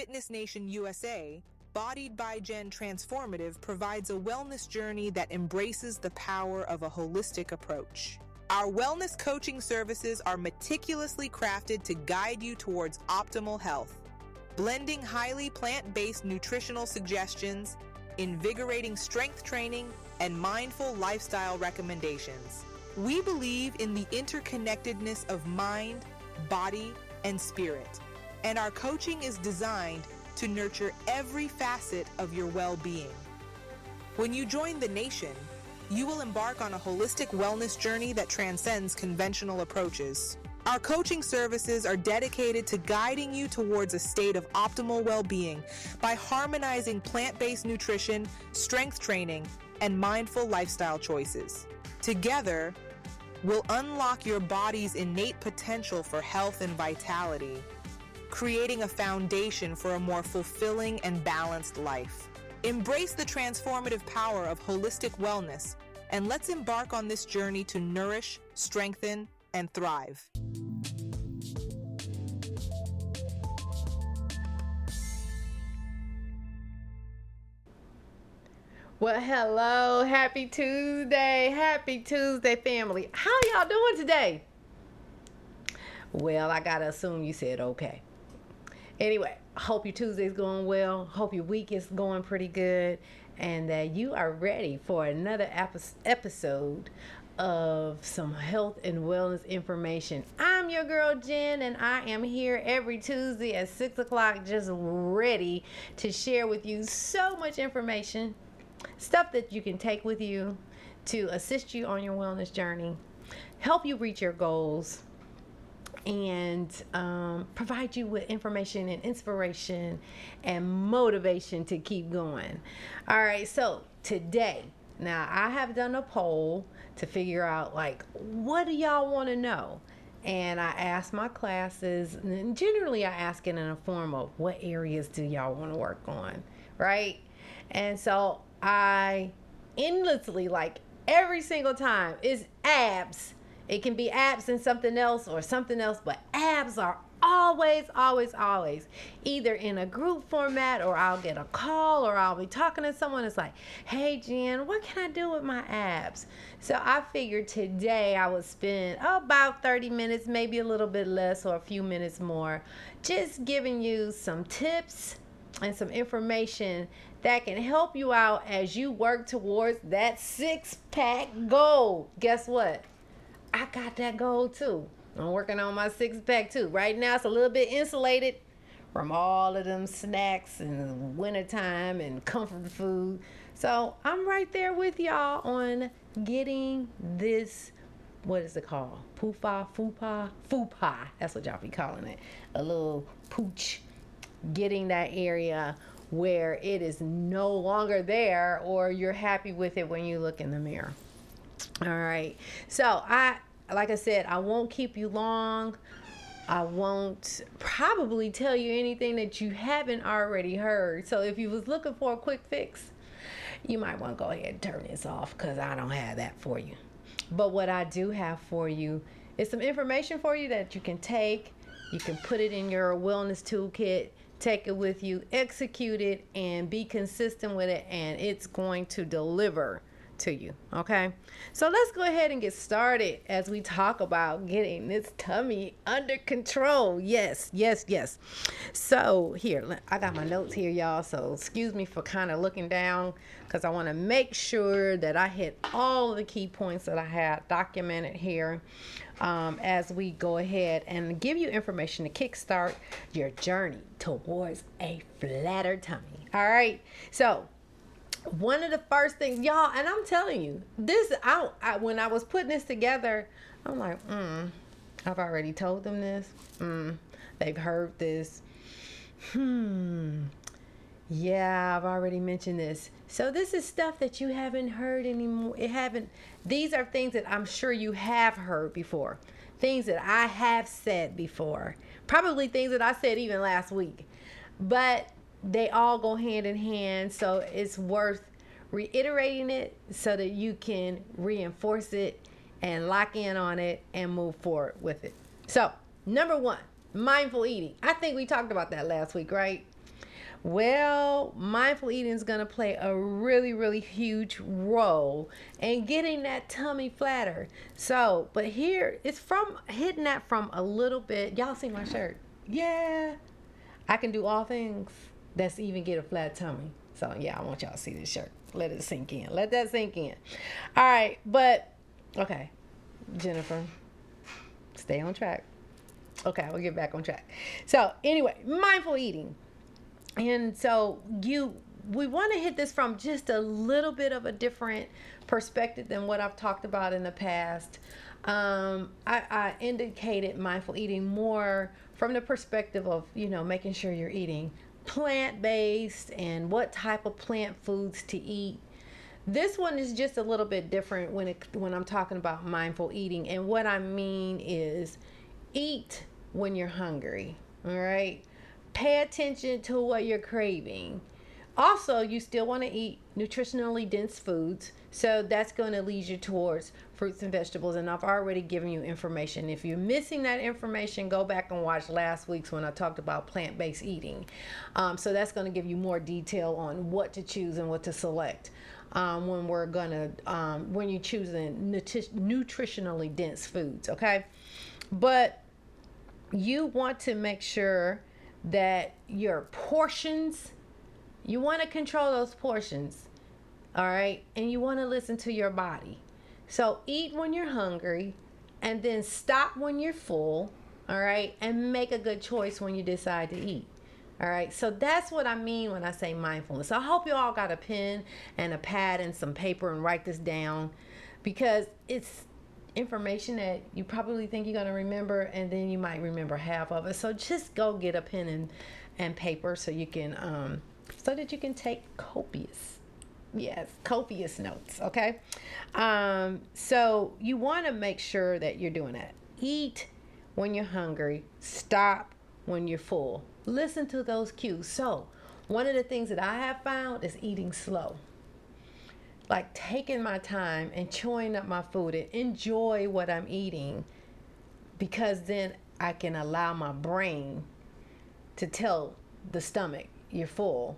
Fitness Nation USA, Bodied by Jen Transformative provides a wellness journey that embraces the power of a holistic approach. Our wellness coaching services are meticulously crafted to guide you towards optimal health, blending highly plant-based nutritional suggestions, invigorating strength training, and mindful lifestyle recommendations. We believe in the interconnectedness of mind, body, and spirit, and our coaching is designed to nurture every facet of your well-being. When you join the nation, you will embark on a holistic wellness journey that transcends conventional approaches. Our coaching services are dedicated to guiding you towards a state of optimal well-being by harmonizing plant-based nutrition, strength training, and mindful lifestyle choices. Together, we'll unlock your body's innate potential for health and vitality, creating a foundation for a more fulfilling and balanced life. Embrace the transformative power of holistic wellness, and let's embark on this journey to nourish, strengthen, and thrive. Well, hello, happy Tuesday, family. How y'all doing today? Well, I gotta assume you said okay. Anyway, hope your Tuesday's going well. Hope your week is going pretty good, and that you are ready for another episode of some health and wellness information. I'm your girl Jen, and I am here every Tuesday at 6 o'clock, just ready to share with you so much information, stuff that you can take with you to assist you on your wellness journey, help you reach your goals, and provide you with information and inspiration and motivation to keep going. All right, so today, now I have done a poll to figure out, like, what do y'all want to know? And I asked my classes, and generally I ask it in a form of, what areas do y'all want to work on, right? And so I endlessly, like every single time, is abs. It can be abs and something else or something else, but abs are always either in a group format, or I'll get a call, or I'll be talking to someone. It's like, hey Jen, what can I do with my abs? So I figured today I would spend about 30 minutes, maybe a little bit less or a few minutes more, just giving you some tips and some information that can help you out as you work towards that six-pack goal. Guess what? I got that goal too. I'm working on my six-pack too. Right now it's a little bit insulated from all of them snacks and wintertime and comfort food. So I'm right there with y'all on getting this, what is it called? Fupa. That's what y'all be calling it. A little pooch. Getting that area where it is no longer there, or you're happy with it when you look in the mirror. All right. So like I said, I won't keep you long. I won't probably tell you anything that you haven't already heard. So if you was looking for a quick fix, you might want to go ahead and turn this off, because I don't have that for you. But what I do have for you is some information for you that you can take. You can put it in your wellness toolkit, take it with you, execute it, and be consistent with it, and it's going to deliver to you. Okay, so let's go ahead and get started as we talk about getting this tummy under control. Yes. So here, I got my notes here, y'all, so excuse me for kind of looking down, because I want to make sure that I hit all the key points that I had documented here, as we go ahead and give you information to kickstart your journey towards a flatter tummy. All right, so one of the first things, y'all, and I'm telling you, this, when I was putting this together, I'm like, I've already told them this. They've heard this. Yeah, I've already mentioned this. So this is stuff that you haven't heard anymore. These are things that I'm sure you have heard before. Things that I have said before. Probably things that I said even last week. But they all go hand in hand, so it's worth reiterating it so that you can reinforce it and lock in on it and move forward with it. So, number one, mindful eating. I think we talked about that last week, right? Well, mindful eating is going to play a really, really huge role in getting that tummy flatter. So, but here it's from hitting that from a little bit. Y'all see my shirt? Yeah. I can do all things. That's even get a flat tummy. So, yeah, I want y'all to see this shirt. Let it sink in. Let that sink in. All right. But, okay, Jennifer, stay on track. Okay, we'll get back on track. So, anyway, mindful eating. And so we want to hit this from just a little bit of a different perspective than what I've talked about in the past. I indicated mindful eating more from the perspective of, making sure you're eating plant-based and what type of plant foods to eat. This one is just a little bit different when I'm talking about mindful eating. And what I mean is eat when you're hungry, all right? Pay attention to what you're craving. Also, you still want to eat nutritionally dense foods, so that's going to lead you towards fruits and vegetables. And I've already given you information. If you're missing that information, go back and watch last week's when I talked about plant-based eating. So that's going to give you more detail on what to choose and what to select when you're choosing nutritionally dense foods. Okay, but you want to make sure that your portions, you want to control those portions, all right? And you want to listen to your body. So eat when you're hungry and then stop when you're full, all right? And make a good choice when you decide to eat. All right, so that's what I mean when I say mindfulness. I hope you all got a pen and a pad and some paper and write this down, because it's information that you probably think you're going to remember, and then you might remember half of it. So just go get a pen and paper so you can so that you can take copious notes. Okay, so you want to make sure that you're doing that. Eat when you're hungry, stop when you're full. Listen to those cues. So one of the things that I have found is eating slow, like taking my time and chewing up my food and enjoy what I'm eating, because then I can allow my brain to tell the stomach you're full,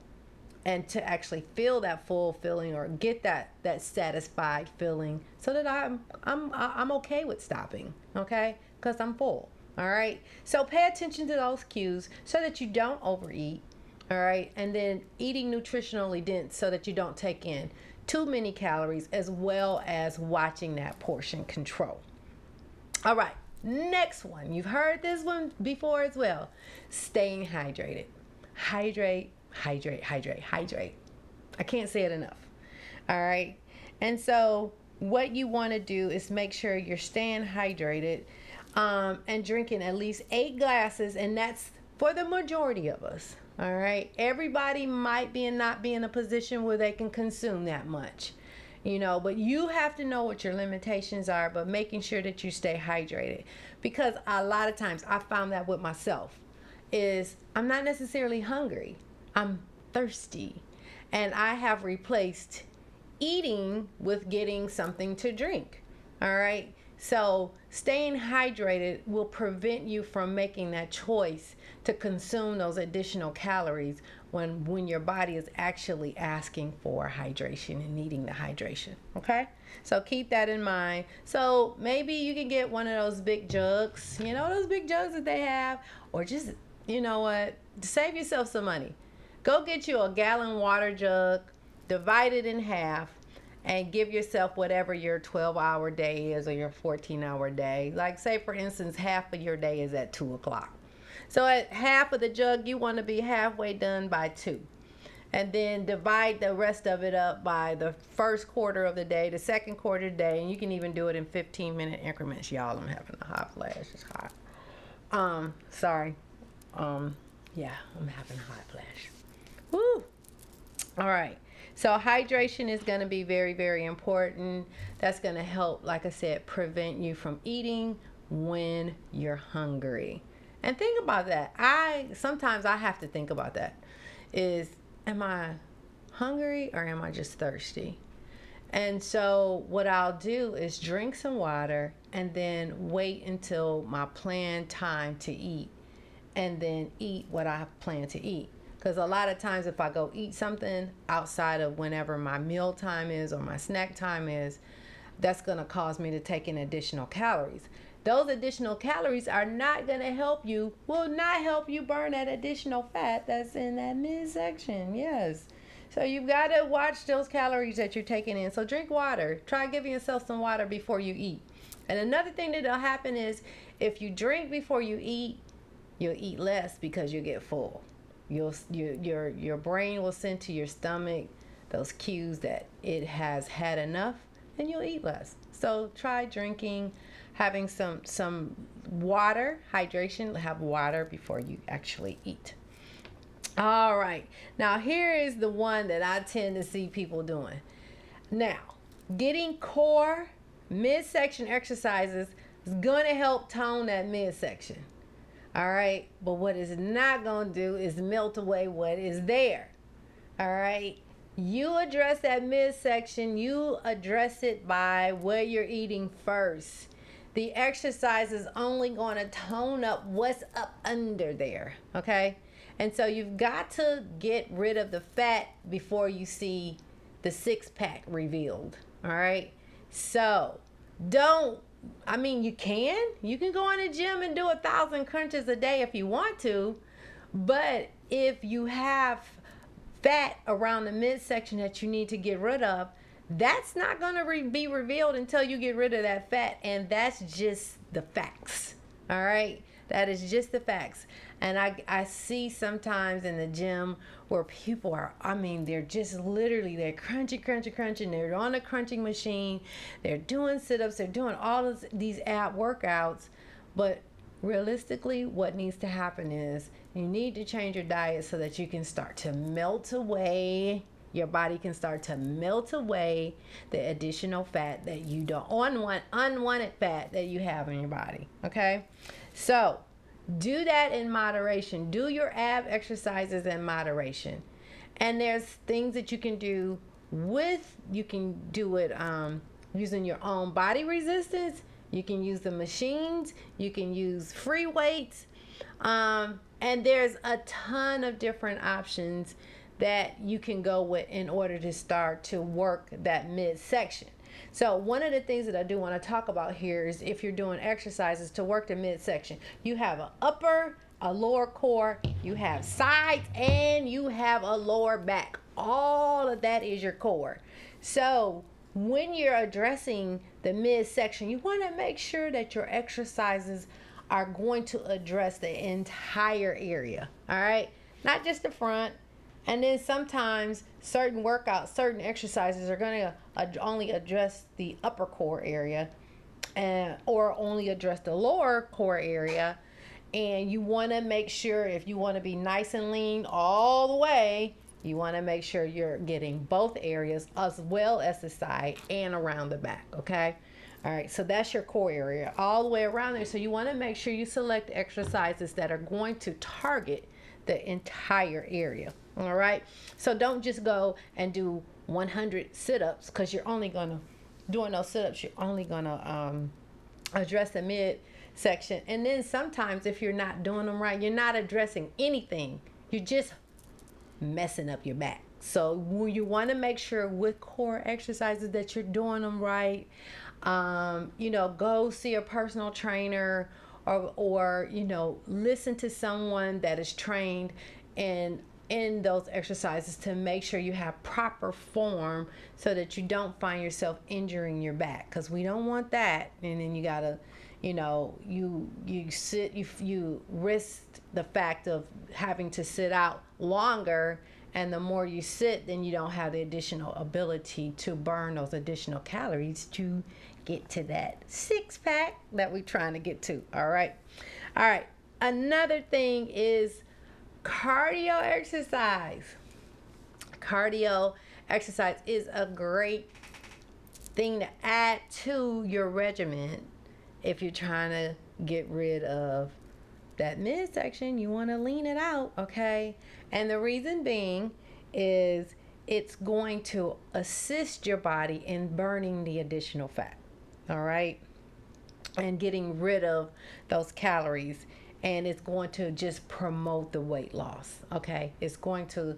and to actually feel that full feeling or get that satisfied feeling, so that I'm okay with stopping, okay, because I'm full. All right, so pay attention to those cues so that you don't overeat. All right, and then eating nutritionally dense so that you don't take in too many calories, as well as watching that portion control. All right, next one. You've heard this one before as well. Staying hydrated. Hydrate, hydrate, hydrate, hydrate. I can't say it enough. All right, and so what you want to do is make sure you're staying hydrated and drinking at least 8 glasses, and that's for the majority of us. All right, everybody might not be in a position where they can consume that much, but you have to know what your limitations are, but making sure that you stay hydrated, because a lot of times I found that with myself is I'm not necessarily hungry, I'm thirsty, and I have replaced eating with getting something to drink. All right, so staying hydrated will prevent you from making that choice to consume those additional calories when your body is actually asking for hydration and needing the hydration. Okay, so keep that in mind. So maybe you can get one of those big jugs, those big jugs that they have, or just, to save yourself some money, go get you a gallon water jug, divide it in half, and give yourself whatever your 12-hour day is or your 14-hour day. Like, say for instance, half of your day is at 2 o'clock. So at half of the jug, you want to be halfway done by 2. And then divide the rest of it up by the first quarter of the day, the second quarter of the day, and you can even do it in 15-minute increments. Y'all, I'm having a hot flash. It's hot. Sorry. Yeah, I'm having a hot flash. Woo! All right. So hydration is going to be very, very important. That's going to help, like I said, prevent you from eating when you're hungry. And think about that. Sometimes I have to think about that. Am I hungry or am I just thirsty? And so what I'll do is drink some water and then wait until my planned time to eat, and then eat what I plan to eat. Because a lot of times if I go eat something outside of whenever my meal time is or my snack time is, that's going to cause me to take in additional calories. Those additional calories are not going to help you, will not help you burn that additional fat that's in that midsection. Yes. So you've got to watch those calories that you're taking in. So drink water. Try giving yourself some water before you eat. And another thing that'll happen is if you drink before you eat, you'll eat less because you get full. Your brain will send to your stomach those cues that it has had enough, and you'll eat less. So try drinking, having some water, hydration. Have water before you actually eat. All right. Now here is the one that I tend to see people doing. Now, getting core midsection exercises is going to help tone that midsection. All right. But what it's not going to do is melt away what is there. All right. You address that midsection. You address it by what you're eating first. The exercise is only going to tone up what's up under there. Okay. And so you've got to get rid of the fat before you see the six pack revealed. All right. So you can go in the gym and do 1,000 crunches a day if you want to, but if you have fat around the midsection that you need to get rid of, that's not going to be revealed until you get rid of that fat, and that's just the facts. All right, that is just the facts. And I see sometimes in the gym where people are, they're just literally, they're crunching. They're on a crunching machine. They're doing sit-ups. They're doing all of these ab workouts. But realistically, what needs to happen is you need to change your diet so that you can start to melt away. Your body can start to melt away the additional fat that you don't, unwanted fat that you have in your body. Okay? So, do that in moderation. Do your ab exercises in moderation. And there's things that you can do you can do it using your own body resistance. You can use the machines. You can use free weights. And there's a ton of different options that you can go with in order to start to work that midsection. So one of the things that I do want to talk about here is if you're doing exercises to work the midsection, you have an upper, a lower core, you have sides, and you have a lower back. All of that is your core. So when you're addressing the midsection, you want to make sure that your exercises are going to address the entire area. All right? Not just the front. And then sometimes certain workouts, certain exercises are going to only address the upper core area or only address the lower core area. And you want to make sure, if you want to be nice and lean all the way, you want to make sure you're getting both areas as well as the side and around the back. Okay. All right. So that's your core area all the way around there. So you want to make sure you select exercises that are going to target the entire area. All right. So don't just go and do 100 sit-ups, because you're only going to, doing those sit-ups, you're only going to address the midsection. And then sometimes if you're not doing them right, you're not addressing anything. You're just messing up your back. So you want to make sure with core exercises that you're doing them right. Go see a personal trainer or listen to someone that is trained in those exercises to make sure you have proper form so that you don't find yourself injuring your back, because we don't want that. And then you gotta, you risk the fact of having to sit out longer, and the more you sit, then you don't have the additional ability to burn those additional calories to get to that six pack that we're trying to get to. All right. Another thing is cardio exercise. Cardio exercise is a great thing to add to your regimen if you're trying to get rid of that midsection. You want to lean it out, okay? And the reason being is it's going to assist your body in burning the additional fat, all right? And getting rid of those calories and it's going to just promote the weight loss. Okay, it's going to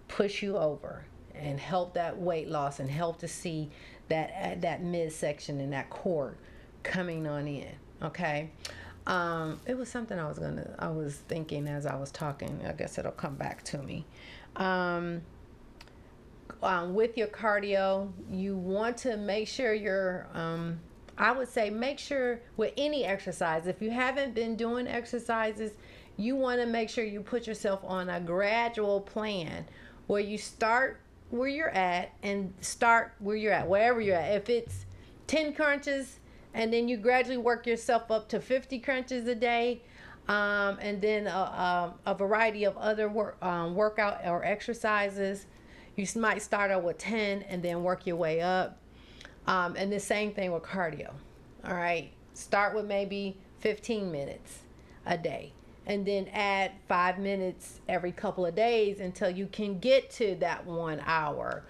push you over and help that weight loss and help to see that midsection and that core coming on in. Okay. It was something I was thinking as I was talking. I guess it'll come back to me. With your cardio, you want to make sure you're, I would say, make sure with any exercise, if you haven't been doing exercises, you want to make sure you put yourself on a gradual plan where you start where you're at and start where you're at, wherever you're at. If it's 10 crunches, and then you gradually work yourself up to 50 crunches a day, and then a variety of other workout or exercises. You might start out with 10 and then work your way up. And the same thing with cardio. All right. Start with maybe 15 minutes a day, and then add 5 minutes every couple of days until you can get to that 1 hour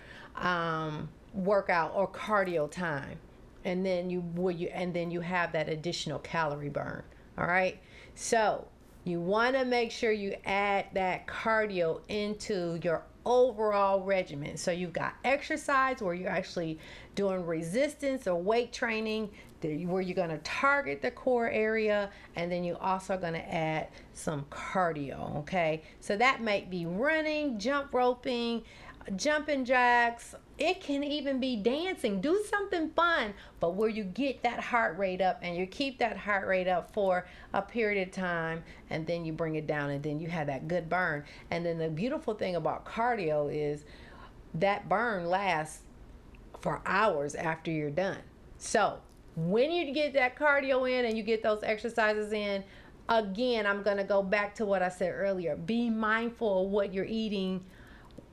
workout or cardio time. And then you have that additional calorie burn. All right. So you want to make sure you add that cardio into your overall regimen. So you've got exercise where you're actually doing resistance or weight training, where you're going to target the core area, and then you also going to add some cardio. Okay. So that might be running, jump roping, jumping jacks. It can even be dancing. Do something fun, but where you get that heart rate up and you keep that heart rate up for a period of time, and then you bring it down, and then you have that good burn. And then the beautiful thing about cardio is that burn lasts for hours after you're done. So when you get that cardio in and you get those exercises in, again, I'm going to go back to what I said earlier. Be mindful of what you're eating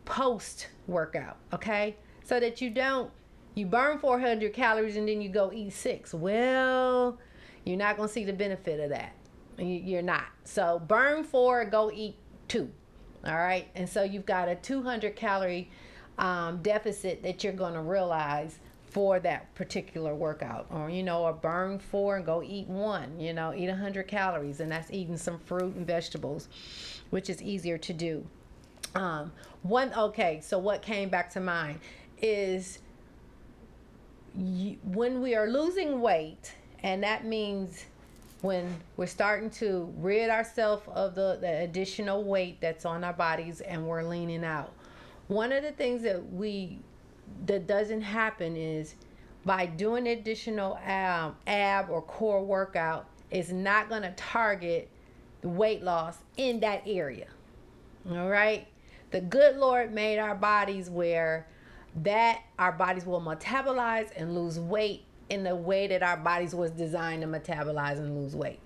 post workout, okay? So that you burn 400 calories and then you go eat 6. Well, you're not going to see the benefit of that. You're not. So burn 4, go eat 2. All right. And so you've got a 200 calorie deficit that you're going to realize for that particular workout. Or burn 4 and go eat 1, eat 100 calories, and that's eating some fruit and vegetables, which is easier to do. So what came back to mind is when we are losing weight, and that means when we're starting to rid ourselves of the additional weight that's on our bodies and we're leaning out. One of the things that doesn't happen is by doing additional ab or core workout is not going to target the weight loss in that area. All right. The good Lord made our bodies where our bodies will metabolize and lose weight in the way that our bodies was designed to metabolize and lose weight.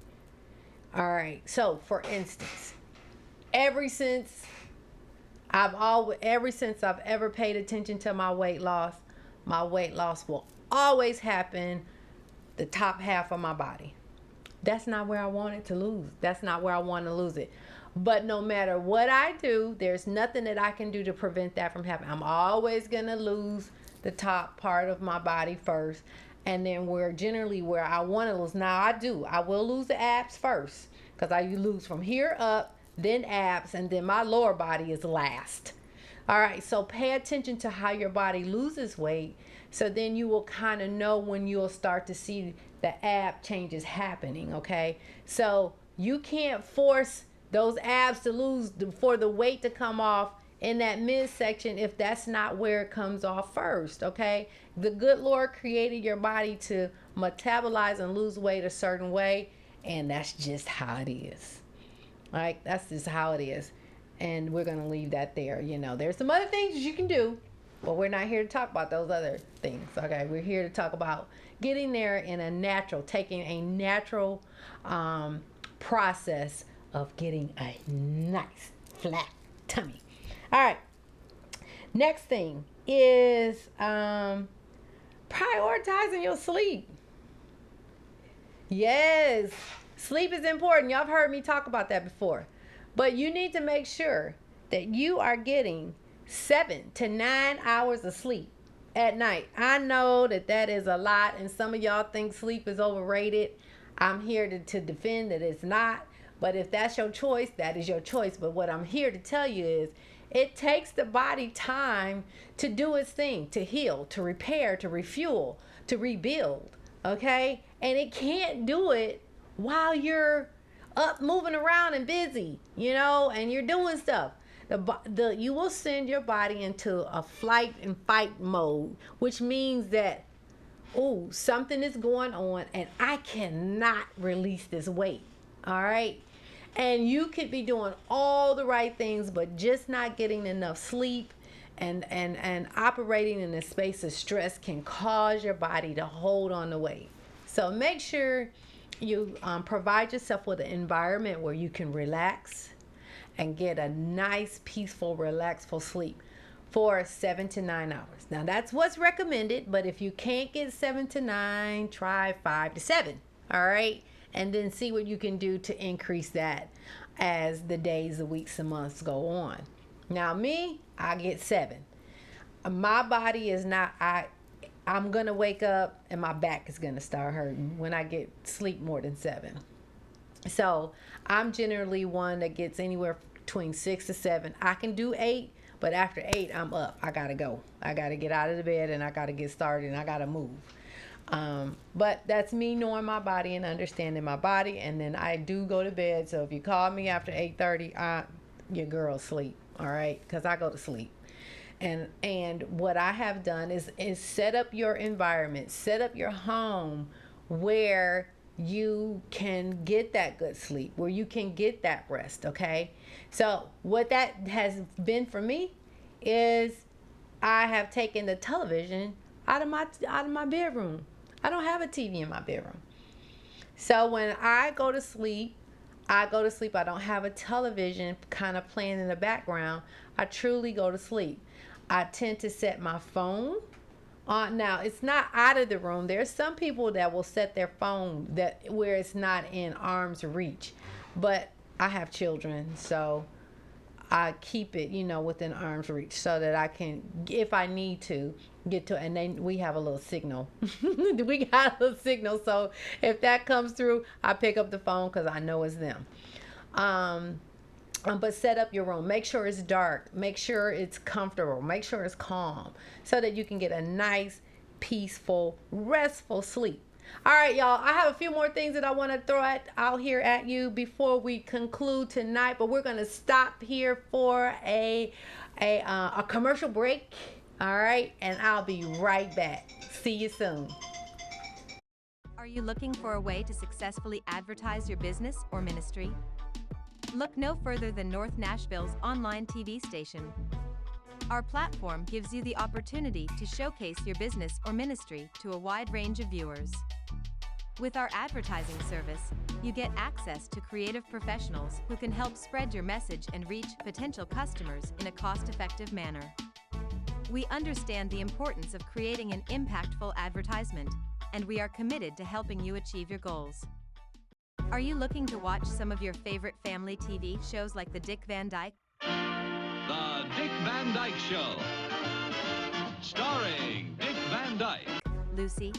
All right. So for instance, ever since I've ever paid attention to my weight loss will always happen the top half of my body. That's not where I want it to lose. That's not where I want to lose it. But no matter what I do, there's nothing that I can do to prevent that from happening. I'm always going to lose the top part of my body first. And then generally where I want to lose. Now I will lose the abs first, because I lose from here up, then abs, and then my lower body is last. All right. So pay attention to how your body loses weight. So then you will kind of know when you'll start to see the ab changes happening. Okay. So you can't force those abs to lose for the weight to come off in that midsection if that's not where it comes off first. Okay. The good Lord created your body to metabolize and lose weight a certain way, and that's just how it is. All right. That's just how it is. And we're going to leave that there. There's some other things you can do, but we're not here to talk about those other things. Okay. We're here to talk about getting there taking a natural process of getting a nice flat tummy. All right. Next thing is prioritizing your sleep. Yes, sleep is important. Y'all have heard me talk about that before. But you need to make sure that you are getting 7 to 9 hours of sleep at night. I know that is a lot, and some of y'all think sleep is overrated. I'm here to defend that it's not. But if that's your choice, that is your choice. But what I'm here to tell you is it takes the body time to do its thing, to heal, to repair, to refuel, to rebuild. Okay? And it can't do it while you're up moving around and busy, and you're doing stuff. You will send your body into a flight and fight mode, which means that, oh, something is going on and I cannot release this weight. All right. And you could be doing all the right things, but just not getting enough sleep and operating in a space of stress can cause your body to hold on to weight. So make sure you provide yourself with an environment where you can relax and get a nice, peaceful, relaxful sleep for 7 to 9 hours. Now that's what's recommended, but if you can't get 7 to 9, try 5 to 7. All right. And then see what you can do to increase that as the days, the weeks, and months go on. Now me, I get 7. My body is not, I'm going to wake up and my back is going to start hurting when I get sleep more than 7. So I'm generally one that gets anywhere between 6 to 7. I can do 8, but after 8, I'm up. I got to go. I got to get out of the bed and I got to get started and I got to move. But that's me knowing my body and understanding my body. And then I do go to bed. So if you call me after 8:30, your girl sleep. All right. Cause I go to sleep. And what I have done is set up your environment, set up your home where you can get that good sleep, where you can get that rest. Okay. So what that has been for me is I have taken the television out of my bedroom. I don't have a TV in my bedroom. So when I go to sleep, I don't have a television kind of playing in the background. I truly go to sleep. I tend to set my phone on. Now, it's not out of the room. There's some people that will set their phone where it's not in arm's reach. But I have children, so I keep it, within arm's reach so that I can, if I need to, get to, and then we have a little signal. We got a little signal, so if that comes through, I pick up the phone because I know it's them. But set up your room. Make sure it's dark. Make sure it's comfortable. Make sure it's calm so that you can get a nice, peaceful, restful sleep. All right, y'all. I have a few more things that I want to throw out here at you before we conclude tonight. But we're going to stop here for a commercial break. All right, and I'll be right back. See you soon. Are you looking for a way to successfully advertise your business or ministry? Look no further than North Nashville's online TV station. Our platform gives you the opportunity to showcase your business or ministry to a wide range of viewers. With our advertising service, you get access to creative professionals who can help spread your message and reach potential customers in a cost-effective manner. We understand the importance of creating an impactful advertisement, and we are committed to helping you achieve your goals. Are you looking to watch some of your favorite family TV shows like The Dick Van Dyke? The Dick Van Dyke Show. Starring Dick Van Dyke. Lucy.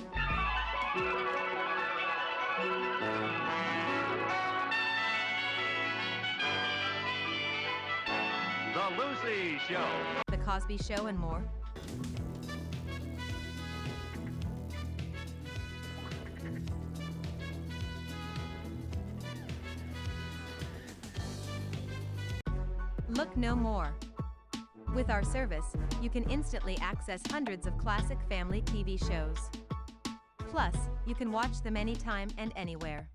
The Lucy Show. The Cosby Show and more? Look no more. With our service, you can instantly access hundreds of classic family TV shows. Plus, you can watch them anytime and anywhere.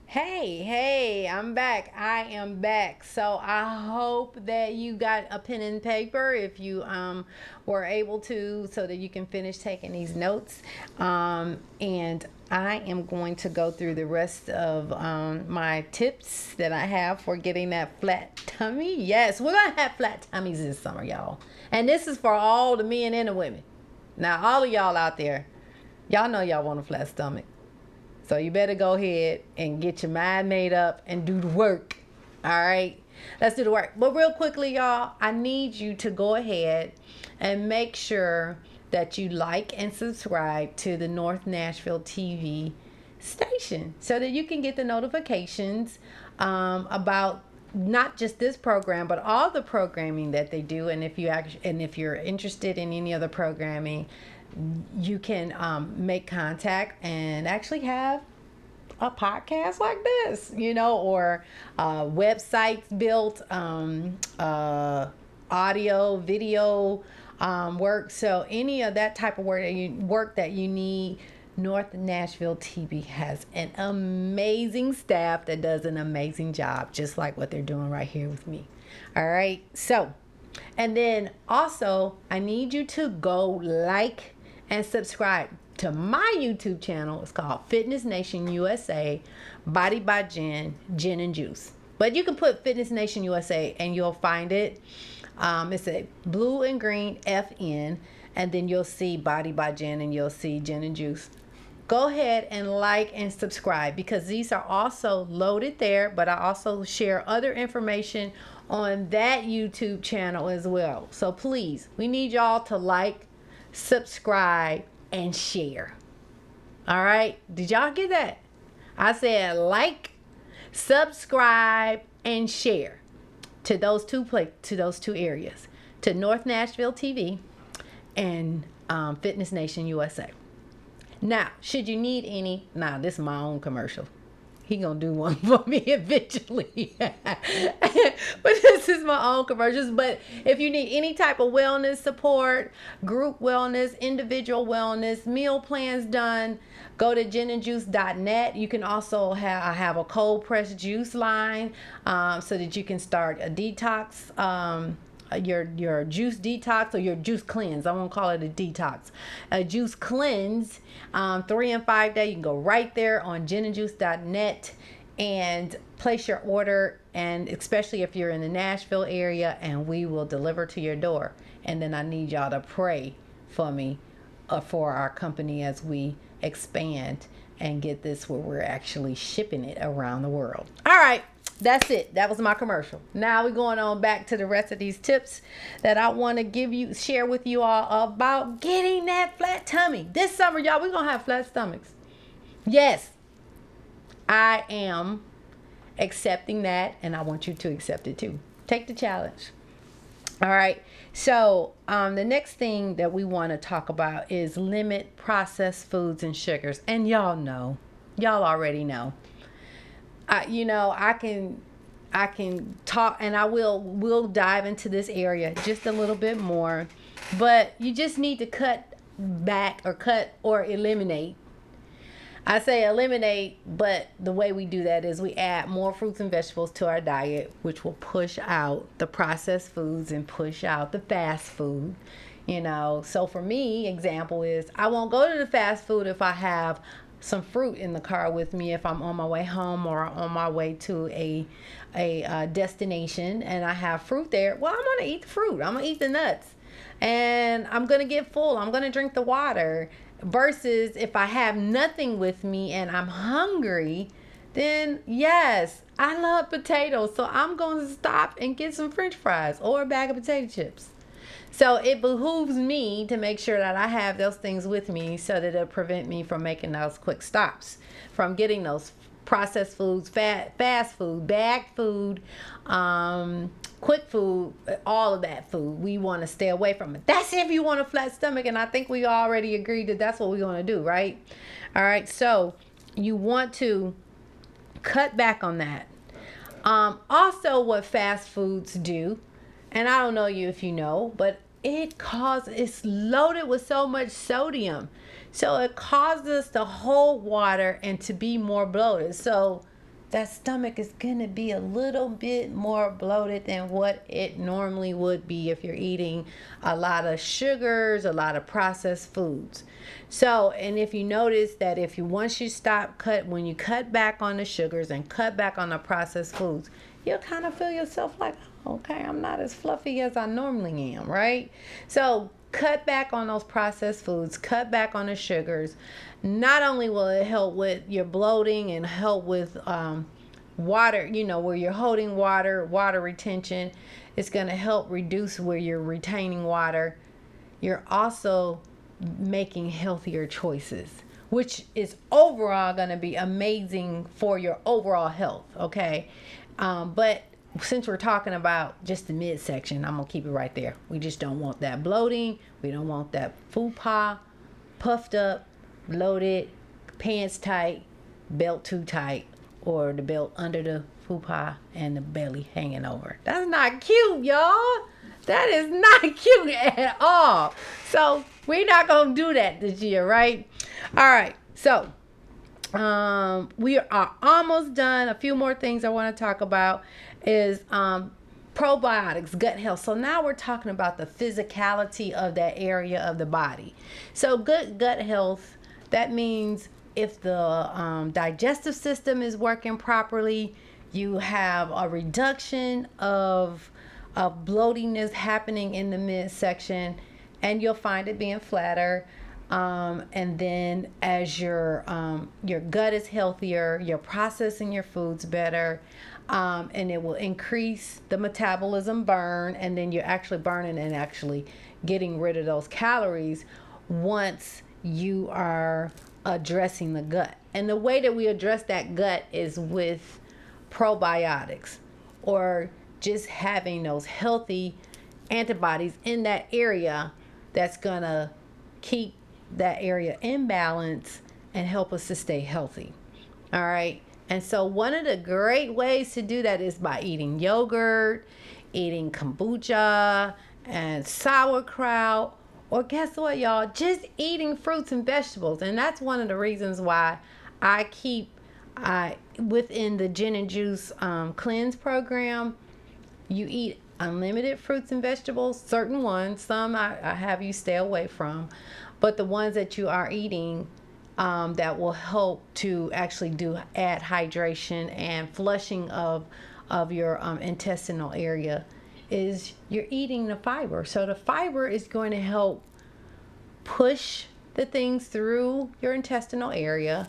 Hey, I'm back. I am back. So I hope that you got a pen and paper if you were able to, so that you can finish taking these notes. And I am going to go through the rest of my tips that I have for getting that flat tummy. Yes, we're going to have flat tummies this summer, y'all. And this is for all the men and the women. Now, all of y'all out there, y'all know y'all want a flat stomach. So you better go ahead and get your mind made up and do the work. All right, let's do the work. But real quickly, y'all, I need you to go ahead and make sure that you like and subscribe to the North Nashville TV station so that you can get the notifications about not just this program, but all the programming that they do. And if you're interested in any other programming, you can make contact and actually have a podcast like this, or websites built, audio, video work. So any of that type of work that you need, North Nashville TV has an amazing staff that does an amazing job, just like what they're doing right here with me. All right. So, and then also, I need you to go like and subscribe to my YouTube channel. It's called Fitness Nation USA, Body by Jen, Gin and Juice. But you can put Fitness Nation USA and you'll find it. It's a blue and green FN, and then you'll see Body by Jen and you'll see Gin and Juice. Go ahead and like and subscribe, because these are also loaded there, but I also share other information on that YouTube channel as well. So please, we need y'all to like, subscribe, and share. All right? Did y'all get that? I said like, subscribe, and share to those two areas, to North Nashville TV and Fitness Nation USA. Now, should you need any, this is my own commercial. He gonna do one for me eventually. But this is my own commercials. But if you need any type of wellness support, group wellness, individual wellness, meal plans done, go to ginandjuice.net. You can also have a cold pressed juice line so that you can start a detox, your juice detox, or your juice cleanse. I won't call it a detox. A juice cleanse, 3 and 5 day. You can go right there on ginandjuice.net and place your order, and especially if you're in the Nashville area, and we will deliver to your door. And then I need y'all to pray for me, for our company, as we expand and get this where we're actually shipping it around the world. All right. That's it. That was my commercial. Now we're going on back to the rest of these tips that I want to share with you all about getting that flat tummy. This summer, y'all, we're going to have flat stomachs. Yes, I am accepting that, and I want you to accept it too. Take the challenge. All right. So the next thing that we want to talk about is limit processed foods and sugars. And y'all already know. I can talk, and we'll dive into this area just a little bit more, but you just need to cut or eliminate. I say eliminate, but the way we do that is we add more fruits and vegetables to our diet, which will push out the processed foods and push out the fast food. So for me, example is I won't go to the fast food if I have some fruit in the car with me, if I'm on my way home or on my way to a destination and I have fruit there. Well, I'm gonna eat the fruit. I'm gonna eat the nuts, and I'm gonna get full. I'm gonna drink the water. Versus if I have nothing with me and I'm hungry, then yes, I love potatoes, so I'm going to stop and get some French fries or a bag of potato chips. So it behooves me to make sure that I have those things with me so that it'll prevent me from making those quick stops, from getting those processed foods, fast food, bagged food, quick food, all of that food. We want to stay away from it. That's if you want a flat stomach, and I think we already agreed that that's what we're going to do, right? All right, so you want to cut back on that. Also, what fast foods do, and I don't know if you know, but it's loaded with so much sodium. So it causes us to hold water and to be more bloated. So that stomach is going to be a little bit more bloated than what it normally would be if you're eating a lot of sugars, a lot of processed foods. So, and if you notice that once you when you cut back on the sugars and cut back on the processed foods, you'll kind of feel yourself like, okay, I'm not as fluffy as I normally am, right? So cut back on those processed foods, cut back on the sugars. Not only will it help with your bloating and help with water, where you're holding water retention, it's going to help reduce where you're retaining water. You're also making healthier choices, which is overall going to be amazing for your overall health. Okay. But since we're talking about just the midsection, I'm going to keep it right there. We just don't want that bloating. We don't want that fupa, puffed up, bloated, pants tight, belt too tight, or the belt under the fupa and the belly hanging over. That's not cute, y'all. That is not cute at all. So we're not going to do that this year, right? All right. So we are almost done. A few more things I want to talk about is probiotics, gut health. So now we're talking about the physicality of that area of the body. So good gut health, that means if the digestive system is working properly, you have a reduction of bloatiness happening in the midsection, and you'll find it being flatter. And then as your gut is healthier, you're processing your foods better, and it will increase the metabolism burn, and then you're actually burning and actually getting rid of those calories once you are addressing the gut. And the way that we address that gut is with probiotics, or just having those healthy antibodies in that area that's gonna keep that area in balance and help us to stay healthy. All right. And so one of the great ways to do that is by eating yogurt, eating kombucha and sauerkraut, or guess what, y'all? Just eating fruits and vegetables. And that's one of the reasons why I keep within the Gin and Juice cleanse program, you eat unlimited fruits and vegetables, certain ones. Some I have you stay away from. But the ones that you are eating that will help to actually add hydration and flushing of your intestinal area is you're eating the fiber. So the fiber is going to help push the things through your intestinal area,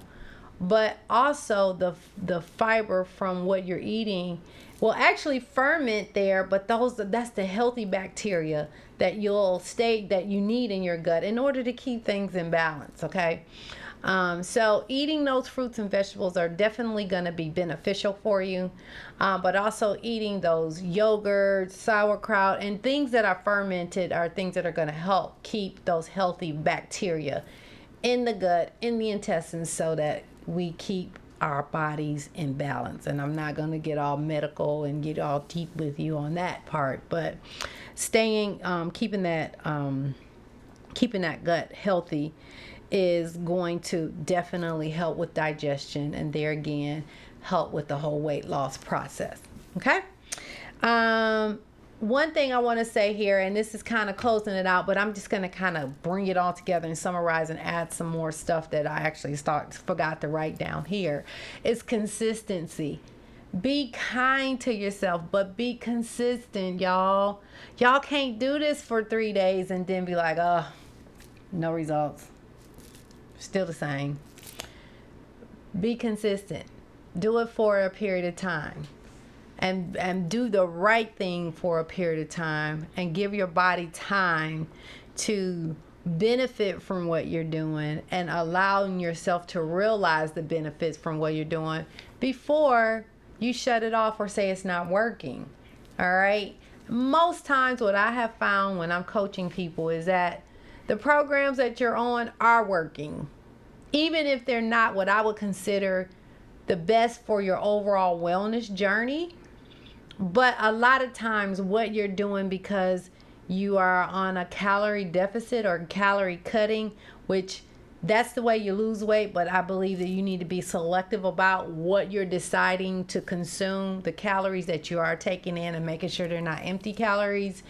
but also the fiber from what you're eating will actually ferment there, but that's the healthy bacteria that you need in your gut in order to keep things in balance. Okay. So eating those fruits and vegetables are definitely going to be beneficial for you, but also eating those yogurts, sauerkraut, and things that are fermented are things that are going to help keep those healthy bacteria in the gut, in the intestines, so that we keep our bodies in balance. And I'm not going to get all medical and get all deep with you on that part, but keeping that gut healthy is going to definitely help with digestion, and there again help with the whole weight loss process. Okay. One thing I want to say here, and this is kind of closing it out, but I'm just going to kind of bring it all together and summarize and add some more stuff that I actually forgot to write down here, is consistency. Be kind to yourself, but be consistent, y'all. Y'all can't do this for 3 days and then be like, oh, no results. Still the same. Be consistent. Do it for a period of time. And do the right thing for a period of time, and give your body time to benefit from what you're doing, and allowing yourself to realize the benefits from what you're doing before you shut it off or say it's not working. All right. Most times what I have found when I'm coaching people is that the programs that you're on are working, even if they're not what I would consider the best for your overall wellness journey. But a lot of times what you're doing, because you are on a calorie deficit or calorie cutting, which that's the way you lose weight, but I believe that you need to be selective about what you're deciding to consume, the calories that you are taking in, and making sure they're not empty calories.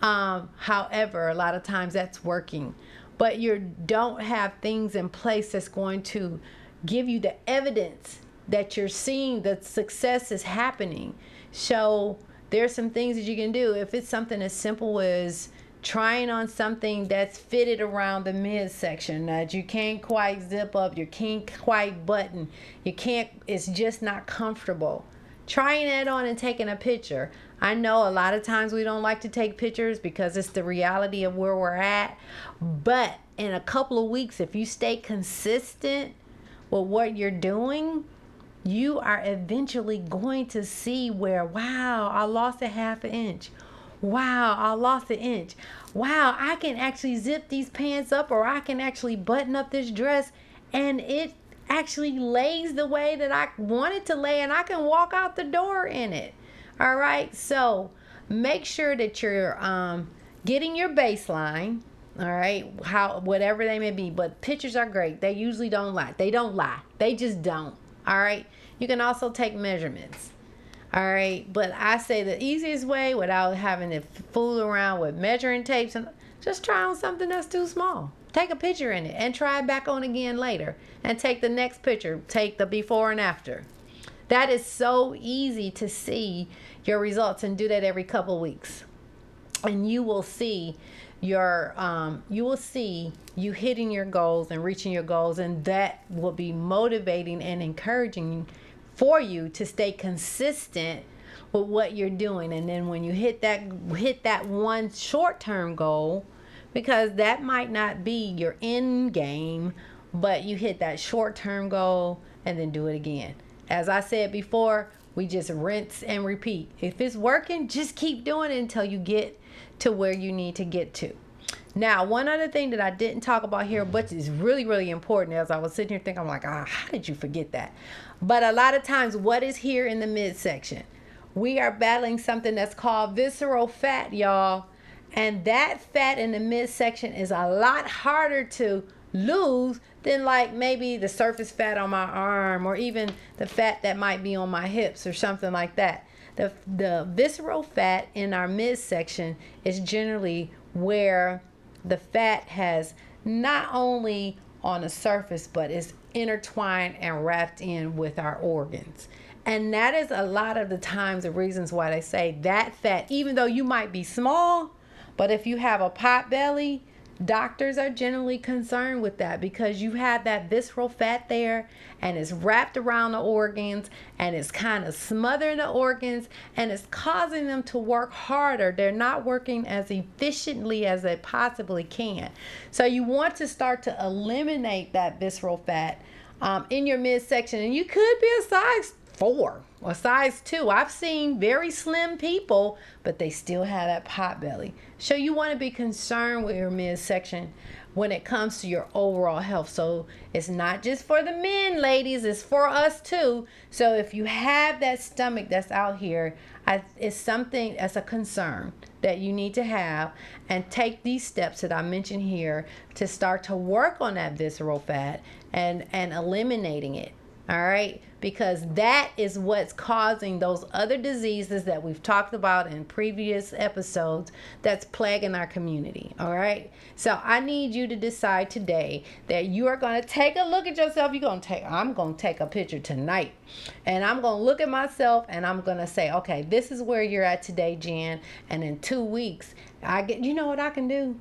However, a lot of times that's working, but you don't have things in place that's going to give you the evidence that you're seeing that success is happening. So there's some things that you can do. If it's something as simple as trying on something that's fitted around the midsection that you can't quite zip up, you can't quite button, it's just not comfortable. Trying that on and taking a picture. I know a lot of times we don't like to take pictures because it's the reality of where we're at, but in a couple of weeks, if you stay consistent with what you're doing, you are eventually going to see where, wow, I lost a half an inch. Wow, I lost an inch. Wow, I can actually zip these pants up, or I can actually button up this dress, and it actually lays the way that I want it to lay, and I can walk out the door in it. All right, so make sure that you're getting your baseline. All right, whatever they may be, but pictures are great. They usually don't lie. They don't lie. They just don't. All right, you can also take measurements. All right, but I say the easiest way, without having to fool around with measuring tapes, and just try on something that's too small. Take a picture in it and try it back on again later, and take the next picture. Take the before and after. That is so easy to see your results, and do that every couple weeks, and you will see you hitting your goals and reaching your goals, and that will be motivating and encouraging for you to stay consistent with what you're doing. And then when you hit that one short-term goal, because that might not be your end game, but you hit that short-term goal and then do it again. As I said before, we just rinse and repeat. If it's working, just keep doing it until you get to where you need to get to. Now, one other thing that I didn't talk about here, but is really, really important, as I was sitting here thinking, I'm like, how did you forget that? But a lot of times, what is here in the midsection? We are battling something that's called visceral fat, y'all. And that fat in the midsection is a lot harder to lose than like maybe the surface fat on my arm, or even the fat that might be on my hips or something like that. The visceral fat in our midsection is generally where the fat has not only on the surface, but is intertwined and wrapped in with our organs. And that is a lot of the times the reasons why they say that fat, even though you might be small, but if you have a pot belly, doctors are generally concerned with that, because you have that visceral fat there, and it's wrapped around the organs, and it's kind of smothering the organs, and it's causing them to work harder. They're not working as efficiently as they possibly can. So you want to start to eliminate that visceral fat in your midsection. And you could be a size 4 or size 2. I've seen very slim people, but they still have that pot belly. So you want to be concerned with your midsection when it comes to your overall health. So it's not just for the men, ladies, it's for us too. So if you have that stomach that's out here, it's something that's a concern that you need to have, and take these steps that I mentioned here to start to work on that visceral fat and eliminating it. All right, because that is what's causing those other diseases that we've talked about in previous episodes that's plaguing our community. All right, so I need you to decide today that you are going to take a look at yourself. I'm going to take a picture tonight, and I'm going to look at myself, and I'm going to say, okay, this is where you're at today, Jen, and in 2 weeks, you know what I can do?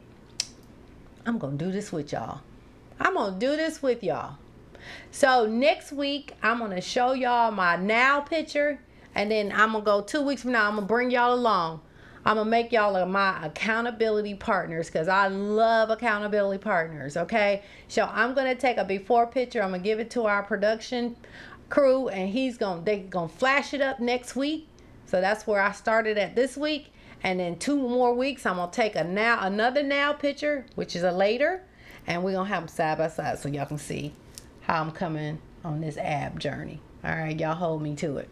I'm going to do this with y'all. So next week, I'm going to show y'all my now picture, and then I'm going to go 2 weeks from now, I'm going to bring y'all along. I'm going to make y'all my accountability partners, because I love accountability partners, okay? So I'm going to take a before picture. I'm going to give it to our production crew, and they're going to flash it up next week. So that's where I started at this week. And then 2 more weeks, I'm going to take another now picture, which is a later, and we're going to have them side by side so y'all can see how I'm coming on this ab journey. All right, y'all hold me to it.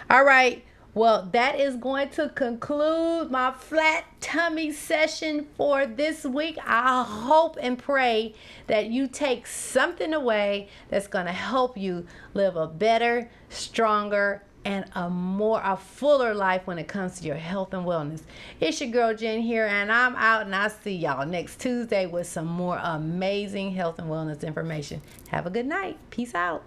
All right, well, that is going to conclude my flat tummy session for this week. I hope and pray that you take something away that's going to help you live a better, stronger, and a fuller life when it comes to your health and wellness. It's your girl Jen here, and I'm out, and I'll see y'all next Tuesday with some more amazing health and wellness information. Have a good night. Peace out.